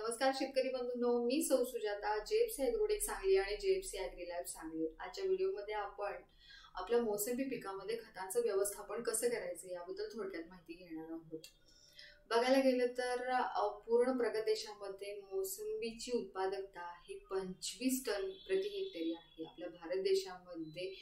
नमस्कार शेतकरी बंधूंनो, मी सौ सुजाता, जेएफसी ॲग्रोटेक सांगली आणि जेएफसी ॲग्री लॅब सांगली। आजच्या व्हिडिओमध्ये आपण आपल्या मोसंबी पिकामध्ये खतांचं व्यवस्थापन कसं करायचं याबद्दल थोडक्यात माहिती घेणार आहोत। बघायला गेलं तर पूर्ण प्रगत देशामध्ये मोसंबीची उत्पादकता ही 25 टन प्रति हेक्टरी आहे। आपल्या भारत देशामध्ये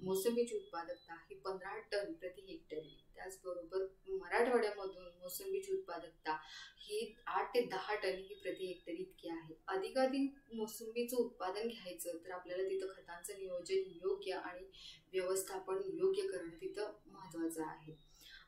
मोसंबीची उत्पादकता ही 15 टन प्रति हेक्टरी। त्याचबरोबर मराठवाड्यामधून मोसंबीची उत्पादकता ही 8 ते 10 टन ही प्रति हेक्टरी इतकी आहे। अधिकाधिक मोसंबीचं उत्पादन घ्यायचं तर आपल्याला तिथं खतांचं नियोजन योग्य आणि व्यवस्थापन योग्य करणं तिथं महत्त्वाचं आहे।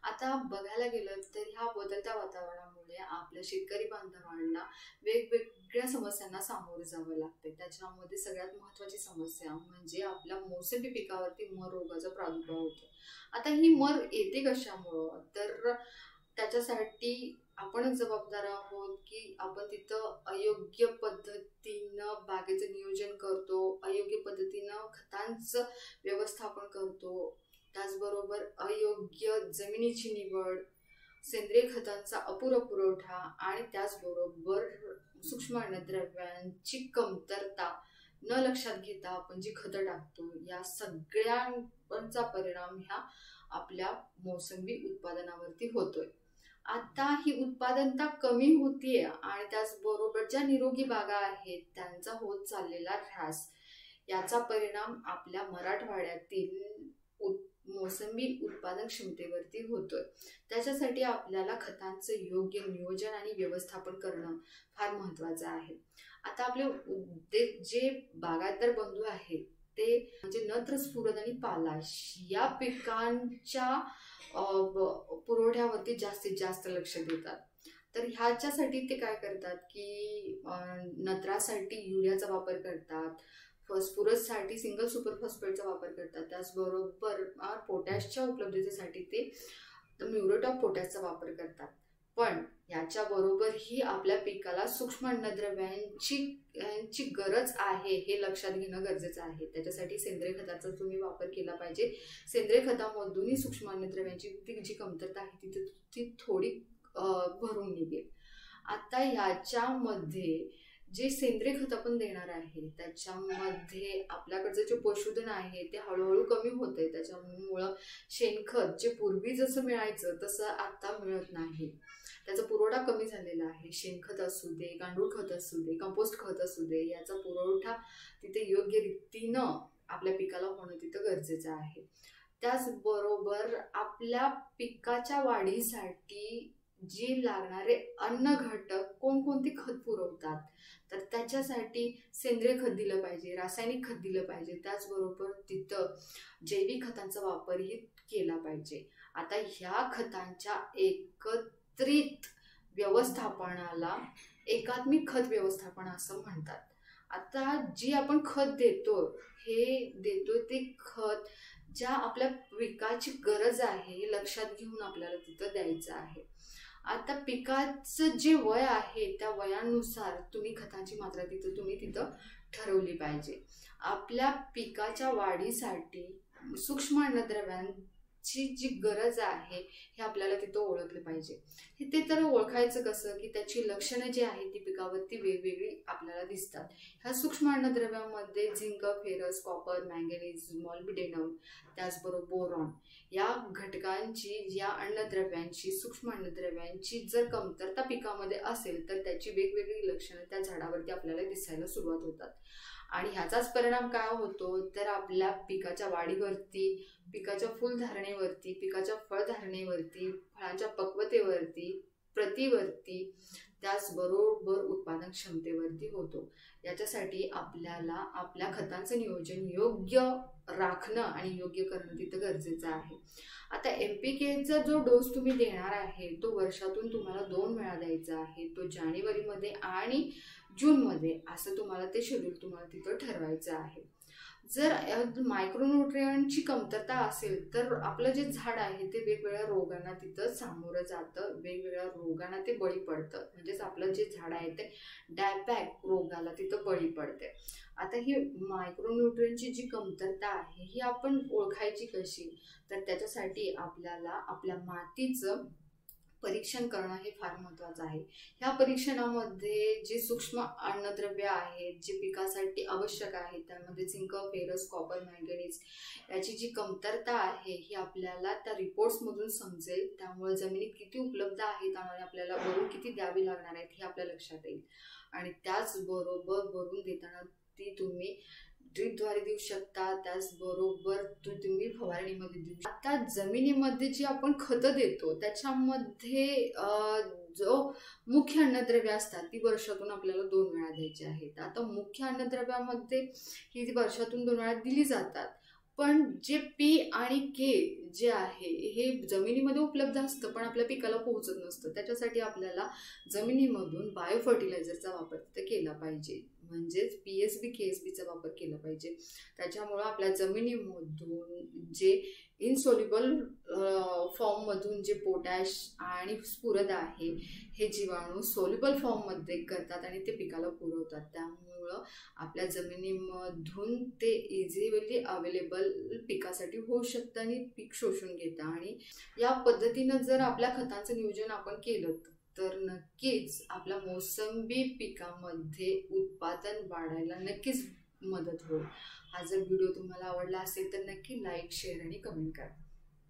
आता बघायला गेलं तर ह्या बदलत्या वातावरणामुळे आपल्या शेतकरी बांधवांना वेगवेगळ्या समस्यांना सामोरे जावं लागते। त्याच्यामध्ये सगळ्यात महत्त्वाची समस्या म्हणजे आपल्या मोसंबी पिकावरती मर रोगाचा प्रादुर्भाव होतो। आता ही मर येते कशामुळे, तर त्याच्यासाठी आपण जबाबदार आहोत की आपण तिथं अयोग्य पद्धतीनं बागेचं नियोजन करतो, अयोग्य पद्धतीनं खतांचं व्यवस्थापन करतो, त्याचबरोबर अयोग्य जमिनीची निवड, सेंद्रिय खतांचा अपुरा पुरवठा आणि त्याचबरोबर सूक्ष्म अन्नद्रव्यांची कमतरता न लक्षात घेता आपण जी खतं टाकतो या सगळ्यांचा परिणाम ह्या आपल्या मोसंबी उत्पादनावरती होतोय। आता ही उत्पादनता कमी होतीये आणि त्याचबरोबर ज्या निरोगी बागा आहेत त्यांचा होत चाललेला ऱ्हास याचा परिणाम आपल्या मराठवाड्यातील मोसंबी उत्पादन क्षमतेवरती होतोय। त्याच्यासाठी आपल्याला खतांचं योग्य नियोजन आणि व्यवस्थापन करणं फार महत्त्वाचं आहे। आता आपले जे बागायतदार बंधू आहेत ते म्हणजे नत्र, स्फुरद आणि पालाश या पिकांच्या पुरवठ्यावरती जास्तीत जास्त लक्ष देतात। तर ह्याच्यासाठी ते काय करतात की नत्रासाठी युरियाचा वापर करतात, फॉस्फरससाठी सिंगल सुपर फॉस्फेटचा वापर करतात, त्याचबरोबर पोटॅशच्या उपलब्धतेसाठी ते म्युरेट ऑफ पोटॅशचा वापर करतात। पण याच्याबरोबर ही आपल्या पिकाला सूक्ष्म अन्नद्रव्यांची गरज आहे हे लक्षात घेणं गरजेचं आहे। त्याच्यासाठी सेंद्रिय खताचा तुम्ही वापर केला पाहिजे। सेंद्रिय खतामधूनही सूक्ष्म अन्नद्रव्यांची जी कमतरता आहे ती थोडी भरून निघेल। आता याच्यामध्ये जे सेंद्रिय खत आपण देणार आहे त्याच्यामध्ये आपल्याकडचं जे पशुधन आहे ते हळूहळू कमी होते। त्याच्यामुळं शेणखत जे पूर्वी जसं मिळायचं तसं आता मिळत नाही, त्याचा पुरवठा कमी झालेला आहे। शेणखत असू दे, गांडूळ खत असू दे, कंपोस्ट खत असू दे, याचा पुरवठा तिथे योग्य रीतीनं आपल्या पिकाला होणं तिथं गरजेचं आहे। त्याचबरोबर आपल्या पिकाच्या वाढीसाठी जे लागणारे अन्न घटक कोणकोणती खत पुरवतात, तर त्याच्यासाठी सेंद्रिय खत दिलं पाहिजे, रासायनिक खत दिलं पाहिजे, त्याचबरोबर तिथं जैविक खतांचा वापरही केला पाहिजे। आता ह्या खतांच्या एकत्रित व्यवस्थापनाला एकात्मिक खत व्यवस्थापन असं म्हणतात। आता जी आपण खत देतो ते खत ज्या आपल्या पिकाची गरज आहे हे लक्षात घेऊन आपल्याला तिथं द्यायचं आहे। आता पिकाचं जे वय आहे त्या वयानुसार तुम्ही खतांची मात्रा तिथं ठरवली पाहिजे। आपल्या पिकाच्या वाढीसाठी सूक्ष्म अन्नद्रव्यांची जी गरज आहे हे आपल्याला तिथं ओळखले पाहिजे। ते तर ओळखायचं कसं की त्याची लक्षणं जी आहेत ती पिकावरती वेगवेगळी आपल्याला दिसतात। ह्या सूक्ष्म अन्नद्रव्यांमध्ये zinc, ferrous, copper, manganese, molybdenum, त्याचबरोबर बोरॉन या घटकांची, या अन्नद्रव्यांची, सूक्ष्म अन्नद्रव्यांची जर कमतरता पिकामध्ये असेल तर त्याची वेगवेगळी लक्षणं त्या झाडावरती आपल्याला दिसायला सुरुवात होतात। आणि ह्याचाच परिणाम काय होतो तर आपल्या पिकाच्या वाढीवरती, पिकाच्या फुलधारणेवरती, पिकाच्या फळधारणेवरती, फळांच्या पक्वतेवरती, प्रतीवरती, त्याचबरोबर उत्पादन क्षमतेवरती होतो। याच्यासाठी आपल्याला आपल्या खतांचं नियोजन योग्य राखणं आणि योग्य करणं तिथं गरजेचं आहे। आता NPKचा जो डोस तुम्ही देणार आहे तो वर्षातून तुम्हाला 2 वेळा द्यायचा आहे। तो जानेवारीमध्ये आणि जूनमध्ये असं तुम्हाला ते शेड्यूल तुम्हाला तिथं ठरवायचं आहे। जर मायक्रोन्यूट्रिएंटची कमतरता असेल तर आपलं जे झाड आहे ते वेगवेगळ्या रोगांना तिथं सामोरं जातं, वेगवेगळ्या रोगांना ते बळी पडतं। म्हणजेच आपलं जे झाड आहे ते डायबॅक रोगाला तिथं बळी पडते। आता ही मायक्रोन्यूट्रिएंटची जी कमतरता आहे ही आपण ओळखायची कशी, तर त्याच्यासाठी आपल्याला आपल्या मातीचं परीक्षण करणं हे फार महत्त्वाचं आहे. ह्या परीक्षणामध्ये जे सूक्ष्म अन्नद्रव्य आहेत जे पिकासाठी आवश्यक आहेत त्यामध्ये झिंक, फेरस, कॉपर, मॅंगनीज याची जी कमतरता आहे ही आपल्याला त्या रिपोर्ट्समधून समजेल. त्यामुळे जमिनीत किती उपलब्ध आहेत आणि आपल्याला भरून किती द्यावी लागणार आहेत हे आपल्या लक्षात येईल. आणि त्याचबरोबर भरून देताना ती तुम्ही ड्रीपद्वारे देऊ शकता, त्याचबरोबर तुम्ही फवारणीमध्ये देऊ शकता. आता जमिनीमध्ये जी आपण खतं देतो त्याच्यामध्ये जो मुख्य अन्नद्रव्य असतात ती वर्षातून आपल्याला 2 वेळा द्यायची आहेत. आता मुख्य अन्नद्रव्यामध्ये ही वर्षातून 2 वेळा दिली जातात, पण जे पी आणि के जे आहे हे जमिनीमध्ये उपलब्ध असतं पण आपल्या पिकाला पोहोचत नसतं. त्याच्यासाठी आपल्याला जमिनीमधून बायो फर्टिलायझरचा वापर तिथे केला पाहिजे, म्हणजेच PSB KSBचा वापर केला पाहिजे. त्याच्यामुळं आपल्या जमिनीमधून जे इनसोल्युबल फॉर्ममधून जे पोटॅश आणि स्फुरद आहे हे जीवाणू सोल्युबल फॉर्ममध्ये करतात आणि ते पिकाला पुरवतात. त्यामुळं आपल्या जमिनीमधून ते इझिली अवेलेबल पिकासाठी होऊ शकतं आणि पीक शोषून घेतं. आणि या पद्धतीनं जर आपल्या खतांचं नियोजन आपण केलं तर नक्कीच आपल्या मोसंबी पिकामध्ये उत्पादन वाढायला नक्कीच मदत होईल. हा जर व्हिडिओ तुम्हाला आवडला असेल तर नक्की लाईक, शेअर आणि कमेंट करा.